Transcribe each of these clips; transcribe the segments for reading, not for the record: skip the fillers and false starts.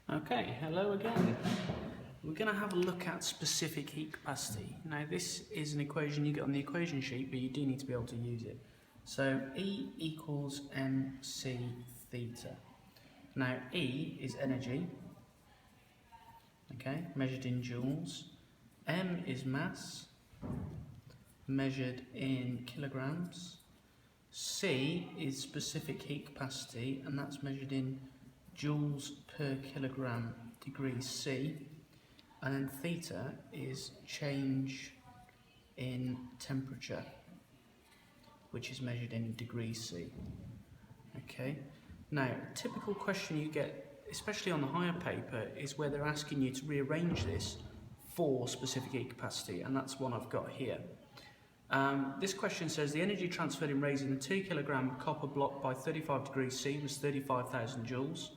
Okay, hello again. We're going to have a look at specific heat capacity. Now this is an equation you get on the equation sheet, but you do need to be able to use it. So E equals mc theta. Now E is energy, okay, measured in joules. M is mass, measured in kilograms. C is specific heat capacity, and that's measured in joules per kilogram degrees C. And then theta is change in temperature, which is measured in degrees C. Okay. Now, a typical question you get, especially on the higher paper, is where they're asking you to rearrange this for specific heat capacity, and that's one I've got here. This question says the energy transferred in raising a 2 kilogram copper block by 35 degrees C was 35,000 joules.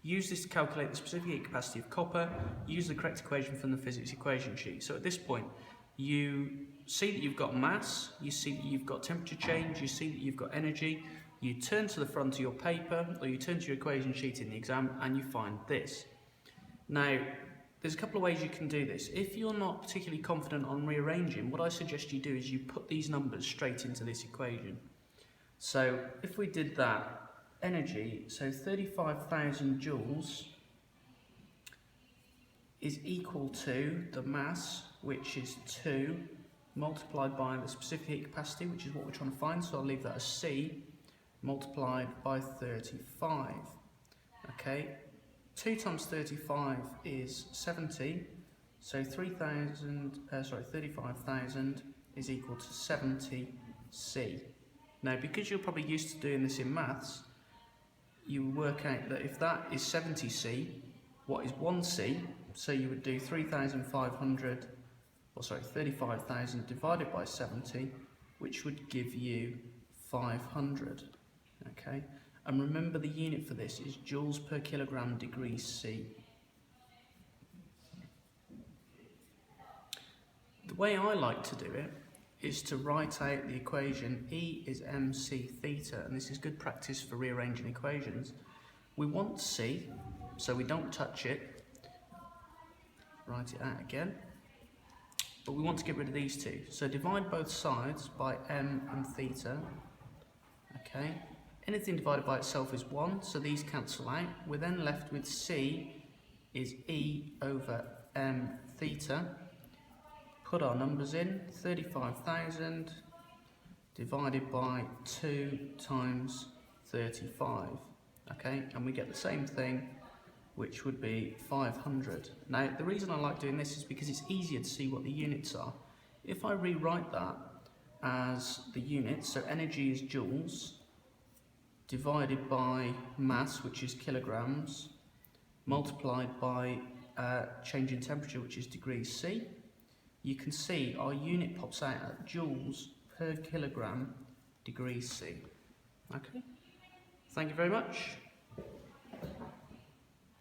Use this to calculate the specific heat capacity of copper. Use the correct equation from the physics equation sheet. So at this point, you see that you've got mass, you see that you've got temperature change, you see that you've got energy. You turn to the front of your paper, or you turn to your equation sheet in the exam, and you find this. Now, there's a couple of ways you can do this. If you're not particularly confident on rearranging, what I suggest you do is you put these numbers straight into this equation. So if we did that, energy, so 35,000 joules is equal to the mass, which is 2, multiplied by the specific heat capacity, which is what we're trying to find, so I'll leave that as C, multiplied by 35. Okay, 2 times 35 is 70, so 35,000 is equal to 70C. Now, because you're probably used to doing this in maths, you work out that if that is 70C, what is 1C? So you would do 35,000 divided by 70, which would give you 500. Okay, and remember the unit for this is joules per kilogram degrees C. The way I like to do it is to write out the equation E is mc theta, and this is good practice for rearranging equations. We want C, so we don't touch it. Write it out again. But we want to get rid of these two. So divide both sides by m and theta. Okay. Anything divided by itself is 1, so these cancel out. We're then left with C is E over m theta. Put our numbers in, 35,000 divided by 2 times 35, okay, and we get the same thing, which would be 500. Now, the reason I like doing this is because it's easier to see what the units are. If I rewrite that as the units, so energy is joules, divided by mass, which is kilograms, multiplied by change in temperature, which is degrees C, you can see our unit pops out at joules per kilogram degrees C. Okay, thank you very much.